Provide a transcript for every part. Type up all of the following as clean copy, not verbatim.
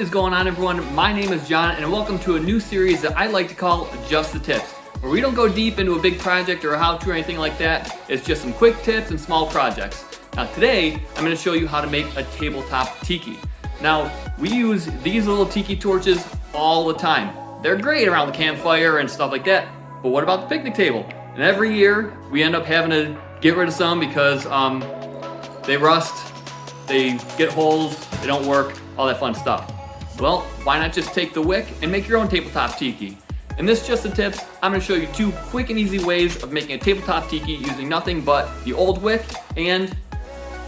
is going on, everyone? My name is John, and welcome to a new series that I like to call Just the Tips, where we don't go deep into a big project or a how-to or anything like that. It's just some quick tips and small projects. Now today, I'm going to show you how to make a tabletop tiki. Now, we use these little tiki torches all the time. They're great around the campfire and stuff like that, but what about the picnic table? And every year, we end up having to get rid of some because they rust, they get holes, they don't work, all that fun stuff. Well, why not just take the wick and make your own tabletop tiki? In this Just the Tips, I'm going to show you two quick and easy ways of making a tabletop tiki using nothing but the old wick and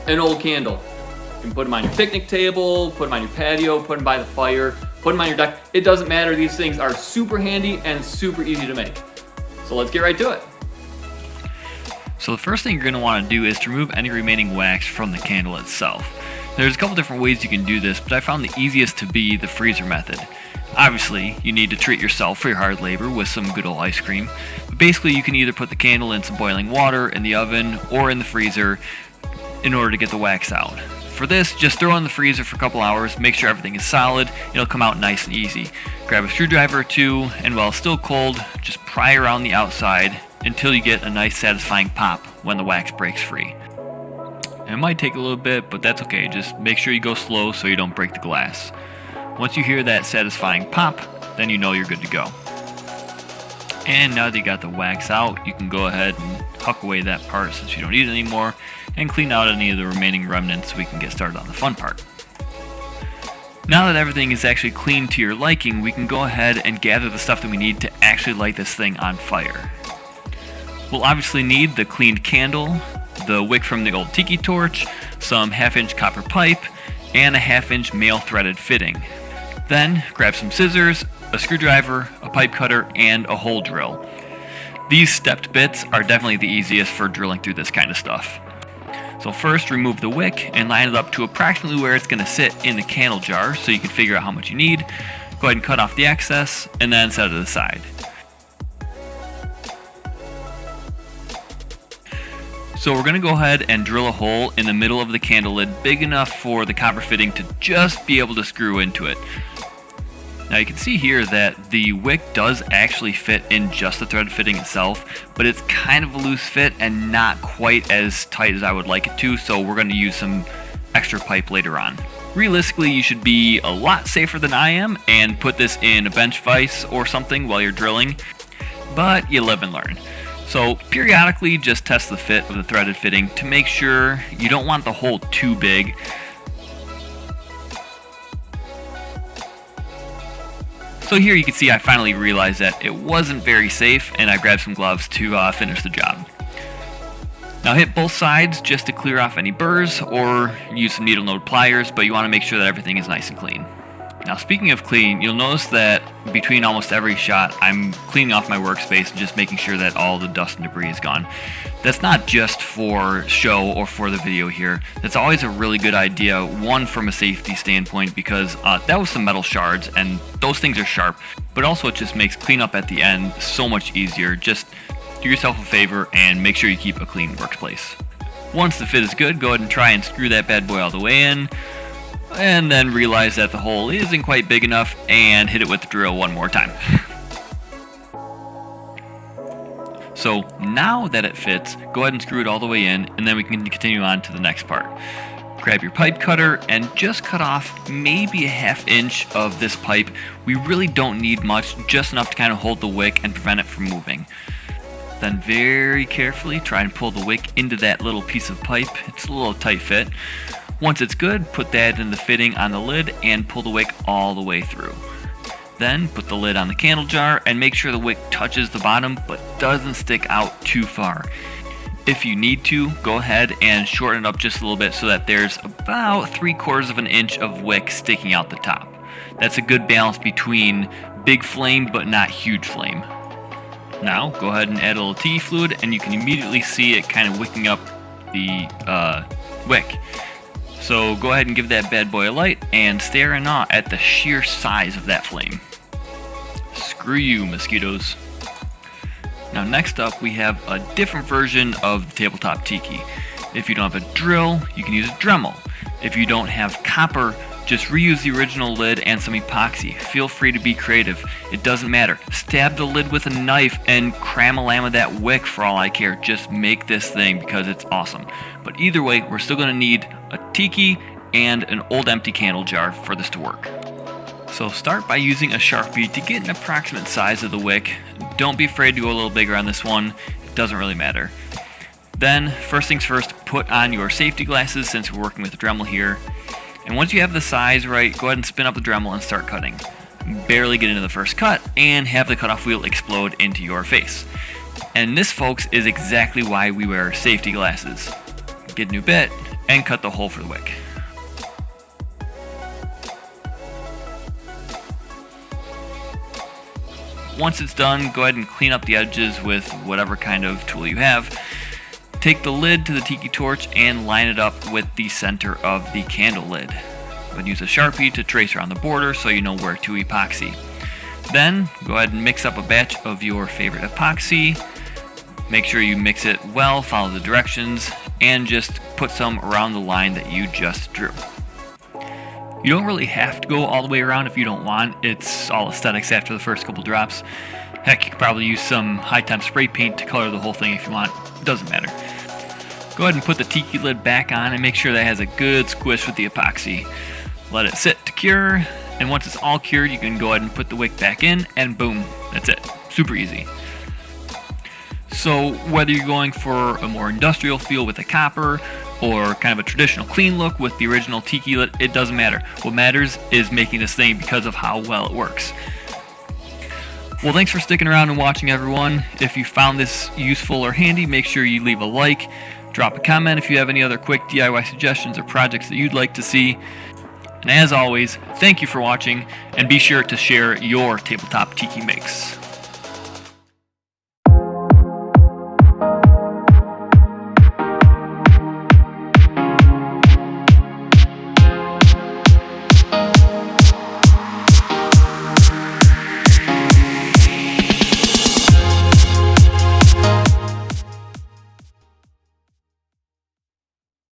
an old candle. You can put them on your picnic table, put them on your patio, put them by the fire, put them on your deck. It doesn't matter. These things are super handy and super easy to make. So let's get right to it. So the first thing you're going to want to do is to remove any remaining wax from the candle itself. There's a couple different ways you can do this, but I found the easiest to be the freezer method. Obviously, you need to treat yourself for your hard labor with some good old ice cream, but basically you can either put the candle in some boiling water in the oven or in the freezer in order to get the wax out. For this, just throw it in the freezer for a couple hours, make sure everything is solid, it'll come out nice and easy. Grab a screwdriver or two, and while it's still cold, just pry around the outside until you get a nice satisfying pop when the wax breaks free. And it might take a little bit, but that's okay, just make sure you go slow so you don't break the glass. Once you hear that satisfying pop, then you know you're good to go. And now that you got the wax out, you can go ahead and huck away that part since you don't need it anymore, and clean out any of the remaining remnants so we can get started on the fun part. Now that everything is actually clean to your liking, we can go ahead and gather the stuff that we need to actually light this thing on fire. We'll obviously need the cleaned candle, the wick from the old tiki torch, some 1/2-inch copper pipe, and a 1/2-inch male threaded fitting. Then grab some scissors, a screwdriver, a pipe cutter, and a hole drill. These stepped bits are definitely the easiest for drilling through this kind of stuff. So first, remove the wick and line it up to approximately where it's going to sit in the candle jar so you can figure out how much you need. Go ahead and cut off the excess and then set it aside. So we're going to go ahead and drill a hole in the middle of the candle lid big enough for the copper fitting to just be able to screw into it. Now you can see here that the wick does actually fit in just the thread fitting itself, but it's kind of a loose fit and not quite as tight as I would like it to, so we're going to use some extra pipe later on. Realistically, you should be a lot safer than I am and put this in a bench vise or something while you're drilling, but you live and learn. So periodically just test the fit of the threaded fitting to make sure you don't want the hole too big. So here you can see I finally realized that it wasn't very safe and I grabbed some gloves to finish the job. Now hit both sides just to clear off any burrs or use some needle nose pliers, but you want to make sure that everything is nice and clean. Now speaking of clean, you'll notice that between almost every shot I'm cleaning off my workspace and just making sure that all the dust and debris is gone. That's not just for show or for the video here. That's always a really good idea, one from a safety standpoint because that was some metal shards and those things are sharp, but also it just makes cleanup at the end so much easier. Just do yourself a favor and make sure you keep a clean workplace. Once the fit is good, go ahead and try and screw that bad boy all the way in. And then realize that the hole isn't quite big enough and hit it with the drill one more time. So now that it fits, go ahead and screw it all the way in and then we can continue on to the next part. Grab your pipe cutter and just cut off maybe a 1/2 inch of this pipe. We really don't need much, just enough to kind of hold the wick and prevent it from moving. Then very carefully try and pull the wick into that little piece of pipe. It's a little tight fit. Once it's good, put that in the fitting on the lid and pull the wick all the way through. Then put the lid on the candle jar and make sure the wick touches the bottom but doesn't stick out too far. If you need to, go ahead and shorten it up just a little bit so that there's about 3/4 of an inch of wick sticking out the top. That's a good balance between big flame but not huge flame. Now go ahead and add a little tea fluid and you can immediately see it kind of wicking up the wick. So go ahead and give that bad boy a light and stare in awe at the sheer size of that flame. Screw you, mosquitoes. Now next up we have a different version of the tabletop tiki. If you don't have a drill, you can use a Dremel. If you don't have copper Just reuse the original lid and some epoxy. Feel free to be creative. It doesn't matter. Stab the lid with a knife and cram-a-lam that wick for all I care. Just make this thing because it's awesome. But either way, we're still going to need a tiki and an old empty candle jar for this to work. So start by using a Sharpie to get an approximate size of the wick. Don't be afraid to go a little bigger on this one. It doesn't really matter. Then, first things first, put on your safety glasses since we're working with a Dremel here. And once you have the size right, go ahead and spin up the Dremel and start cutting. Barely get into the first cut and have the cutoff wheel explode into your face. And this, folks, is exactly why we wear safety glasses. Get a new bit and cut the hole for the wick. Once it's done, go ahead and clean up the edges with whatever kind of tool you have. Take the lid to the tiki torch and line it up with the center of the candle lid. Go ahead and use a Sharpie to trace around the border so you know where to epoxy. Then, go ahead and mix up a batch of your favorite epoxy. Make sure you mix it well, follow the directions, and just put some around the line that you just drew. You don't really have to go all the way around if you don't want. It's all aesthetics after the first couple drops. Heck, you could probably use some high-temp spray paint to color the whole thing if you want. It doesn't matter. Go ahead and put the tiki lid back on and make sure that it has a good squish with the epoxy. Let it sit to cure, and once it's all cured, you can go ahead and put the wick back in, and boom, that's it. Super easy. So whether you're going for a more industrial feel with the copper, or kind of a traditional clean look with the original tiki lid, it doesn't matter. What matters is making this thing because of how well it works. Well, thanks for sticking around and watching, everyone. If you found this useful or handy, make sure you leave a like, drop a comment if you have any other quick DIY suggestions or projects that you'd like to see. And as always, thank you for watching, and be sure to share your tabletop tiki makes.